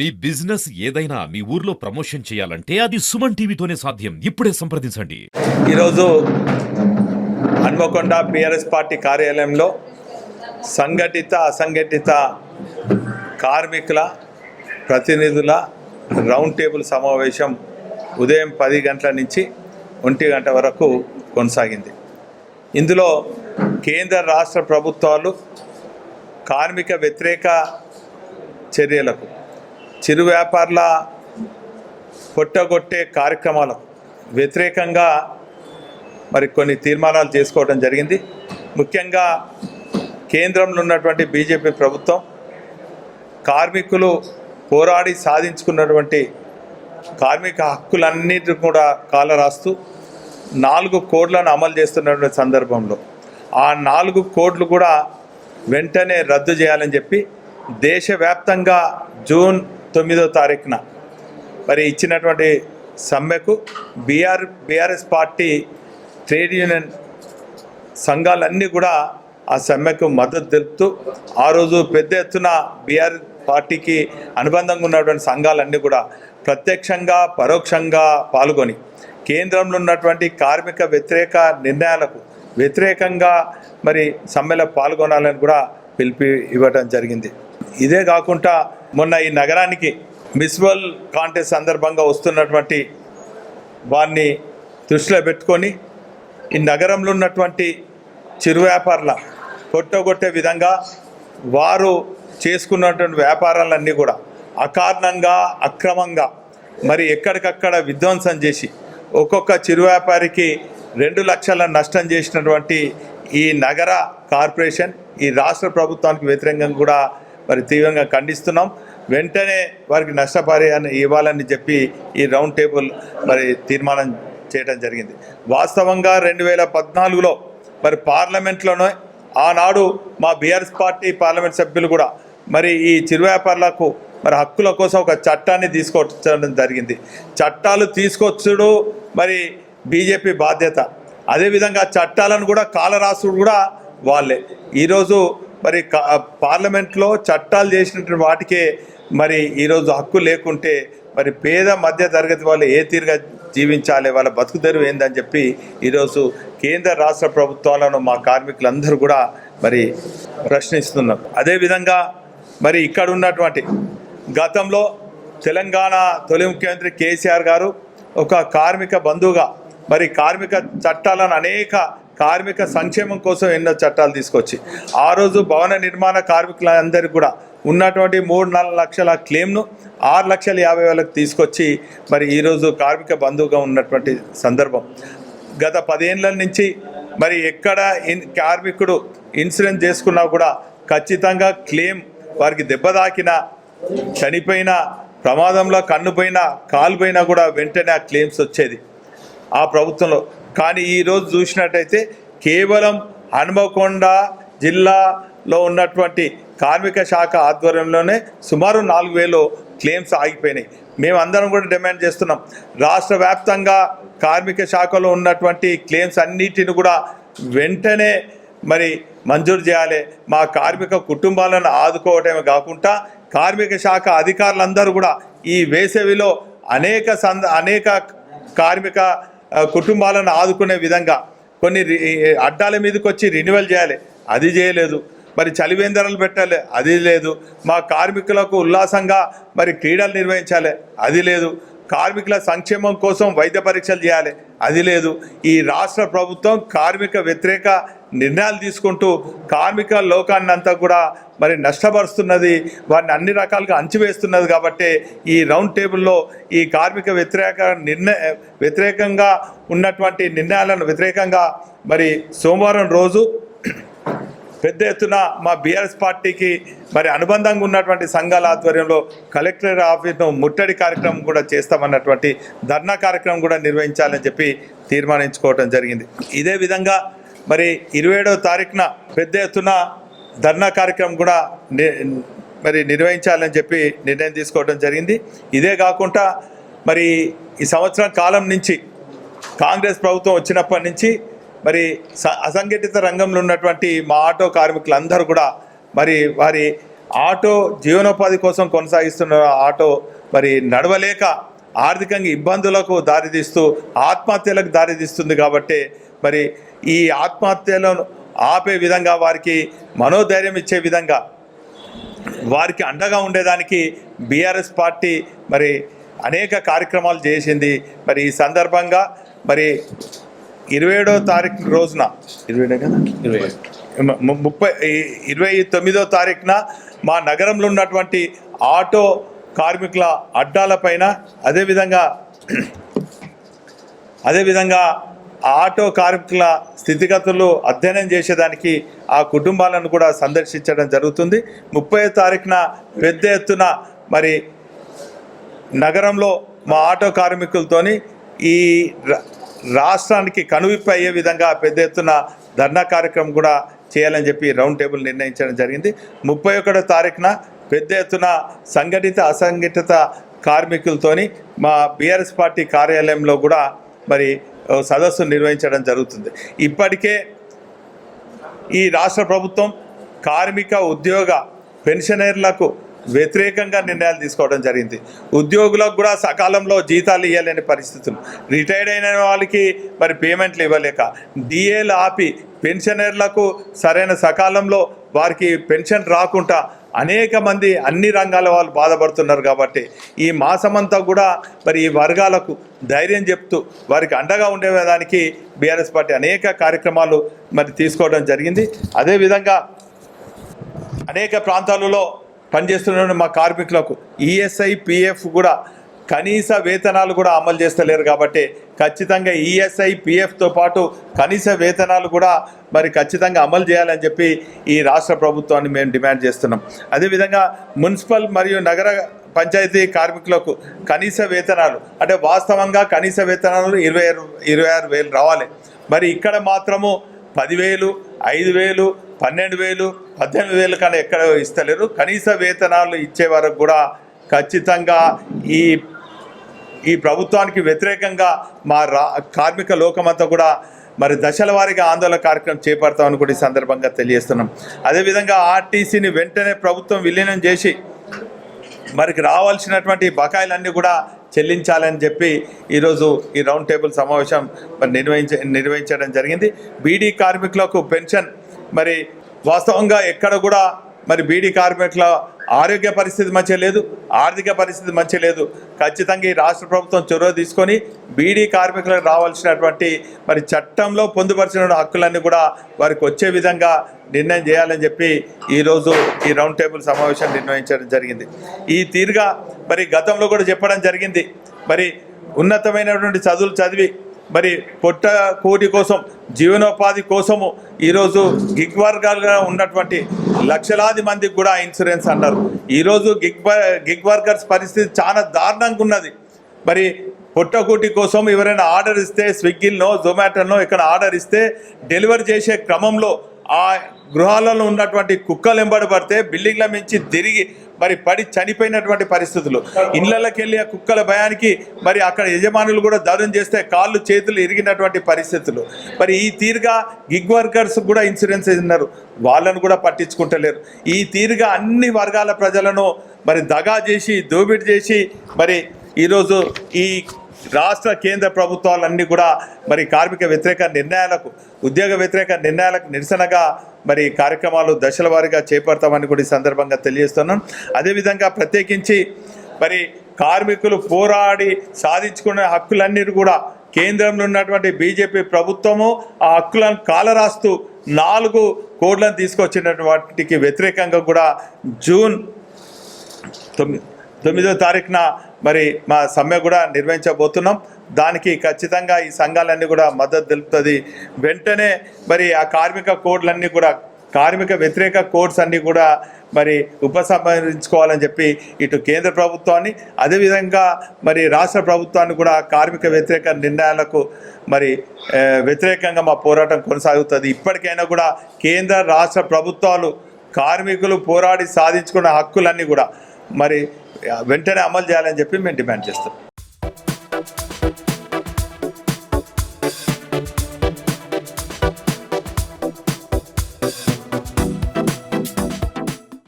మీ business ఏదైనా మీ ఊర్లో promotion చేయాలంటే అది సుమన్ టీవీతోనే సాధ్యం. ఇప్పుడే సంప్రదించండి. ఈరోజు హన్మకొండ బీఆర్ఎస్ పార్టీ కార్యాలయంలో సంఘటిత అసంఘటిత కార్మికుల ప్రతినిధుల రౌండ్ టేబుల్ సమావేశం ఉదయం 10 గంటల నుంచి 1 గంట వరకు కొనసాగింది. ఇందులో కేంద్ర రాష్ట్ర ప్రభుత్వాలు కార్మిక వ్యతిరేక చర్యలకు, చిరు వ్యాపారుల పొట్టగొట్టే కార్యక్రమాలకు వ్యతిరేకంగా మరి కొన్ని తీర్మానాలు చేసుకోవడం జరిగింది. ముఖ్యంగా కేంద్రంలో ఉన్నటువంటి బీజేపీ ప్రభుత్వం కార్మికులు పోరాడి సాధించుకున్నటువంటి కార్మిక హక్కులన్నిటిని కూడా కాలరాస్తూ 4 కోడ్లను అమలు చేస్తున్నటువంటి సందర్భంలో ఆ 4 కోడ్లు కూడా వెంటనే రద్దు చేయాలని చెప్పి దేశవ్యాప్తంగా జూన్ 9వ తారీఖున మరి ఇచ్చినటువంటి సమ్మెకు బీఆర్ఎస్ పార్టీ ట్రేడ్ యూనియన్ సంఘాలన్నీ కూడా ఆ సమ్మెకు మద్దతు తెలుపుతూ ఆ రోజు పెద్ద ఎత్తున బీఆర్ పార్టీకి అనుబంధంగా ఉన్నటువంటి సంఘాలన్నీ కూడా ప్రత్యక్షంగా పరోక్షంగా పాల్గొని కేంద్రంలో ఉన్నటువంటి కార్మిక వ్యతిరేక నిర్ణయాలకు వ్యతిరేకంగా మరి సమ్మెలో పాల్గొనాలని కూడా పిలిపి ఇవ్వడం జరిగింది. ఇదే కాకుండా మొన్న ఈ నగరానికి మిస్ వరల్డ్ కాంటెస్ట్ సందర్భంగా వస్తున్నటువంటి వారిని దృష్టిలో పెట్టుకొని ఈ నగరంలో ఉన్నటువంటి చిరు వ్యాపారుల కొట్టగొట్టే విధంగా వారు చేసుకున్నటువంటి వ్యాపారాలన్నీ కూడా అకారణంగా అక్రమంగా మరి ఎక్కడికక్కడ విధ్వంసం చేసి ఒక్కొక్క చిరు వ్యాపారికి 2 లక్షల నష్టం చేసినటువంటి ఈ నగర కార్పొరేషన్ ఈ రాష్ట్ర ప్రభుత్వానికి వ్యతిరేకంగా కూడా మరి తీవ్రంగా ఖండిస్తున్నాం. వెంటనే వారికి నష్టపరిహారం ఇవ్వాలని చెప్పి ఈ రౌండ్ టేబుల్ మరి తీర్మానం చేయడం జరిగింది. వాస్తవంగా 2014లో మరి పార్లమెంట్లోనే ఆనాడు మా బీఆర్ఎస్ పార్టీ పార్లమెంట్ సభ్యులు కూడా మరి ఈ చిరు వ్యాపారులకు మరి హక్కుల కోసం ఒక చట్టాన్ని తీసుకొచ్చడం జరిగింది. చట్టాలు తీసుకొచ్చుడు మరి బీజేపీ బాధ్యత. అదేవిధంగా చట్టాలను కూడా కాలరాసుడు కూడా వాళ్ళే. ఈరోజు మరి పార్లమెంట్లో చట్టాలు చేసినటువంటి వాటికే మరి ఈరోజు హక్కు లేకుంటే మరి పేద మధ్య తరగతి వాళ్ళు ఏ తీరుగా జీవించాలి, వాళ్ళ బతుకు తెరువు ఏందని చెప్పి ఈరోజు కేంద్ర రాష్ట్ర ప్రభుత్వాలను మా కార్మికులందరూ కూడా మరి ప్రశ్నిస్తున్నారు. అదేవిధంగా మరి ఇక్కడ ఉన్నటువంటి గతంలో తెలంగాణ తొలి ముఖ్యమంత్రి కేసీఆర్ గారు ఒక కార్మిక బంధువుగా మరి కార్మిక చట్టాలను అనేక కార్మిక సంక్షేమం కోసం ఎన్నో చట్టాలు తీసుకొచ్చి ఆ రోజు భవన నిర్మాణ కార్మికులందరికీ కూడా ఉన్నటువంటి 3-4 లక్షల క్లెయిమ్ను 6,50,000 తీసుకొచ్చి మరి ఈరోజు కార్మిక బంధువుగా ఉన్నటువంటి సందర్భం. గత 10 ఏళ్ళ నుంచి మరి ఎక్కడ కార్మికుడు ఇన్సూరెన్స్ చేసుకున్నా కూడా ఖచ్చితంగా క్లెయిమ్ వారికి దెబ్బ తాకినా, చనిపోయినా, ప్రమాదంలో కన్నుపోయినా, కాలుపోయినా కూడా వెంటనే ఆ క్లెయిమ్స్ వచ్చేది ఆ ప్రభుత్వంలో. కానీ ఈరోజు చూసినట్టయితే కేవలం హన్మకొండ జిల్లాలో ఉన్నటువంటి కార్మిక శాఖ ఆధ్వర్యంలోనే సుమారు 4,000 క్లెయిమ్స్ ఆగిపోయినాయి. మేమందరం కూడా డిమాండ్ చేస్తున్నాం, రాష్ట్ర వ్యాప్తంగా కార్మిక శాఖలో ఉన్నటువంటి క్లెయిమ్స్ అన్నిటిని కూడా వెంటనే మరి మంజూరు చేయాలి. మా కార్మిక కుటుంబాలను ఆదుకోవటమే కాకుండా కార్మిక శాఖ అధికారులందరూ కూడా ఈ వేసవిలో అనేక కార్మిక కుటుంబాలను ఆదుకునే విధంగా కొన్ని అడ్డాల మీదకి వచ్చి రెన్యువల్ చేయాలి, అది చేయలేదు. మరి చలివేంద్రాలు పెట్టాలి, అది లేదు. మా కార్మికులకు ఉల్లాసంగా మరి క్రీడలు నిర్వహించాలి, అది లేదు. కార్మికుల సంక్షేమం కోసం వైద్య పరీక్షలు చేయాలి, అది లేదు. ఈ రాష్ట్ర ప్రభుత్వం కార్మిక వ్యతిరేక నిర్ణయాలు తీసుకుంటూ కార్మిక లోకాన్ని అంతా కూడా మరి నష్టపరుస్తున్నది, వారిని అన్ని రకాలుగా అంచివేస్తున్నది. కాబట్టి ఈ రౌండ్ టేబుల్లో ఈ కార్మిక వ్యతిరేకంగా ఉన్నటువంటి నిర్ణయాలను వ్యతిరేకంగా మరి సోమవారం రోజు పెద్ద ఎత్తున మా బీఆర్ఎస్ పార్టీకి మరి అనుబంధంగా ఉన్నటువంటి సంఘాల ఆధ్వర్యంలో కలెక్టర్ ఆఫీస్ను ముట్టడి కార్యక్రమం కూడా చేస్తామన్నటువంటి ధర్నా కార్యక్రమం కూడా నిర్వహించాలని చెప్పి తీర్మానించుకోవడం జరిగింది. ఇదే విధంగా మరి 27వ తారీఖున పెద్ద ఎత్తున ధర్నా కార్యక్రమం కూడా మరి నిర్వహించాలని చెప్పి నిర్ణయం తీసుకోవడం జరిగింది. ఇదే కాకుండా మరి ఈ సంవత్సరం కాలం నుంచి కాంగ్రెస్ ప్రభుత్వం వచ్చినప్పటి నుంచి మరి అసంఘటిత రంగంలో ఉన్నటువంటి మా ఆటో కార్మికులందరూ కూడా మరి వారి ఆటో జీవనోపాధి కోసం కొనసాగిస్తున్న ఆటో మరి నడవలేక ఆర్థికంగా ఇబ్బందులకు దారితీస్తూ ఆత్మహత్యలకు దారితీస్తుంది కాబట్టి మరి ఈ ఆత్మహత్యలను ఆపే విధంగా వారికి మనోధైర్యం ఇచ్చే విధంగా వారికి అండగా ఉండేదానికి బీఆర్ఎస్ పార్టీ మరి అనేక కార్యక్రమాలు చేసింది. మరి ఈ సందర్భంగా మరి 27వ తారీఖు రోజున 29వ తారీఖున మా నగరంలో ఉన్నటువంటి ఆటో కార్మికుల అడ్డాలపైన అదేవిధంగా ఆటో కార్మికుల స్థితిగతులు అధ్యయనం చేసేదానికి ఆ కుటుంబాలను కూడా సందర్శించడం జరుగుతుంది. 30వ తారీఖున పెద్ద ఎత్తున మరి నగరంలో మా ఆటో కార్మికులతోని ఈ రాష్ట్రానికి కనువిప్పు అయ్యే విధంగా పెద్ద ఎత్తున ధర్నా కార్యక్రమం కూడా చేయాలని చెప్పి రౌండ్ టేబుల్ నిర్ణయించడం జరిగింది. 31వ తారీఖున పెద్ద ఎత్తున సంఘటిత అసంఘటిత కార్మికులతోని మా బీఆర్ఎస్ పార్టీ కార్యాలయంలో కూడా మరి సదస్సు నిర్వహించడం జరుగుతుంది. ఇప్పటికే ఈ రాష్ట్ర ప్రభుత్వం కార్మిక ఉద్యోగ పెన్షనర్లకు వ్యతిరేకంగా నిర్ణయాలు తీసుకోవడం జరిగింది. ఉద్యోగులకు కూడా సకాలంలో జీతాలు ఇవ్వలేని పరిస్థితులు, రిటైర్డ్ అయిన వాళ్ళకి మరి పేమెంట్లు ఇవ్వలేక, డిఏలు ఆపి పెన్షనర్లకు సరైన సకాలంలో వారికి పెన్షన్ రాకుండా అనేక మంది అన్ని రంగాల వాళ్ళు బాధపడుతున్నారు. కాబట్టి ఈ మాసమంతా కూడా మరి ఈ వర్గాలకు ధైర్యం చెప్తూ వారికి అండగా ఉండేదానికి బీఆర్ఎస్ పార్టీ అనేక కార్యక్రమాలు మరి తీసుకోవడం జరిగింది. అదేవిధంగా అనేక ప్రాంతాలలో పనిచేస్తున్న మా కార్మికులకు ఈఎస్ఐ పిఎఫ్ కూడా కనీస వేతనాలు కూడా అమలు చేస్తలేరు. కాబట్టి ఖచ్చితంగా ఈఎస్ఐ పిఎఫ్తో పాటు కనీస వేతనాలు కూడా మరి ఖచ్చితంగా అమలు చేయాలని చెప్పి ఈ రాష్ట్ర ప్రభుత్వాన్ని మేము డిమాండ్ చేస్తున్నాం. అదేవిధంగా మున్సిపల్ మరియు నగర పంచాయతీ కార్మికులకు కనీస వేతనాలు అంటే వాస్తవంగా కనీస వేతనాలు 26,000 రావాలి. మరి ఇక్కడ మాత్రము 10,000, 5,000, 12,000, 18,000 కన్నా ఎక్కడ ఇస్తలేరు. కనీస వేతనాలు ఇచ్చే వరకు కూడా ఖచ్చితంగా ఈ ప్రభుత్వానికి వ్యతిరేకంగా మా కార్మిక లోకమంతా కూడా మరి దశల వారీగా ఆందోళన కార్యక్రమం చేపడతామని కూడా ఈ సందర్భంగా తెలియజేస్తున్నాం. అదేవిధంగా ఆర్టీసీని వెంటనే ప్రభుత్వం విలీనం చేసి మరికి రావాల్సినటువంటి బకాయిలన్నీ కూడా చెల్లించాలని చెప్పి ఈరోజు ఈ రౌండ్ టేబుల్ సమావేశం మరి నిర్వహించడం జరిగింది. బీడీ కార్మికులకు పెన్షన్ మరి వాస్తవంగా ఎక్కడ కూడా మరి బీడీ కార్మికుల ఆరోగ్య పరిస్థితి మంచిగా లేదు, ఆర్థిక పరిస్థితి మంచిగా లేదు. ఖచ్చితంగా ఈ రాష్ట్ర ప్రభుత్వం చొరవ తీసుకొని బీడీ కార్మికులకు రావాల్సినటువంటి మరి చట్టంలో పొందుపరిచిన హక్కులన్నీ కూడా వారికి వచ్చే విధంగా నిర్ణయం చేయాలని చెప్పి ఈరోజు ఈ రౌండ్ టేబుల్ సమావేశం నిర్వహించడం జరిగింది. ఈ తీరుగా మరి గతంలో కూడా చెప్పడం జరిగింది. మరి ఉన్నతమైనటువంటి చదువులు చదివి మరి పొట్ట కోటి కోసం జీవనోపాధి కోసము ఈరోజు గిగ్ వర్గాలుగా ఉన్నటువంటి లక్షలాది మందికి కూడా ఇన్సూరెన్స్ అన్నారు. ఈరోజు గిగ్ వర్కర్స్ పరిస్థితి చాలా దారుణంగా ఉన్నది. మరి పొట్టకూటి కోసం ఎవరైనా ఆర్డర్ ఇస్తే స్విగ్గీలో జొమాటోలో ఇక్కడ ఆర్డర్ ఇస్తే డెలివరీ చేసే క్రమంలో ఆ గృహాలలో ఉన్నటువంటి కుక్కలు వెంబడి పడితే బిల్డింగ్ల మించి తిరిగి మరి పడి చనిపోయినటువంటి పరిస్థితులు, ఇళ్లకి వెళ్ళి ఆ కుక్కల భయానికి మరి అక్కడ యజమానులు కూడా దారుణం చేస్తే కాళ్ళు చేతులు ఇరిగినటువంటి పరిస్థితులు. మరి ఈ తీరుగా గిగ్ వర్కర్స్ కూడా ఇన్సూరెన్స్ ఉన్నారు, వాళ్ళను కూడా పట్టించుకుంటలేరు. ఈ తీరుగా అన్ని వర్గాల ప్రజలను మరి దగా చేసి దోపిడీ చేసి మరి ఈరోజు ఈ రాష్ట్ర కేంద్ర ప్రభుత్వాలన్నీ కూడా మరి కార్మిక వ్యతిరేక నిర్ణయాలకు ఉద్యోగ వ్యతిరేక నిర్ణయాలకు నిరసనగా మరి కార్యక్రమాలు దశల వారీగా చేపడతామని కూడా ఈ సందర్భంగా తెలియజేస్తున్నాను. అదేవిధంగా ప్రత్యేకించి మరి కార్మికులు పోరాడి సాధించుకునే హక్కులన్నీ కూడా కేంద్రంలో ఉన్నటువంటి బీజేపీ ప్రభుత్వము ఆ హక్కులను కాలరాస్తూ 4 కోడ్లను తీసుకొచ్చినటువంటి వాటికి వ్యతిరేకంగా కూడా జూన్ 9వ తారీఖున మరి మా సమ్మె కూడా నిర్వహించబోతున్నాం. దానికి ఖచ్చితంగా ఈ సంఘాలన్నీ కూడా మద్దతు తెలుపుతుంది. వెంటనే మరి ఆ కార్మిక కోడ్లన్నీ కూడా కార్మిక వ్యతిరేక కోడ్స్ అన్నీ కూడా మరి ఉపసంహరించుకోవాలని చెప్పి ఇటు కేంద్ర ప్రభుత్వాన్ని అదేవిధంగా మరి రాష్ట్ర ప్రభుత్వాన్ని కూడా కార్మిక వ్యతిరేక నిర్ణయాలకు మరి వ్యతిరేకంగా మా పోరాటం కొనసాగుతుంది. ఇప్పటికైనా కూడా కేంద్ర రాష్ట్ర ప్రభుత్వాలు కార్మికులు పోరాడి సాధించుకున్న హక్కులన్నీ కూడా మరి వెంటనే అమలు చేయాలని చెప్పి మేము డిమాండ్ చేస్తాం.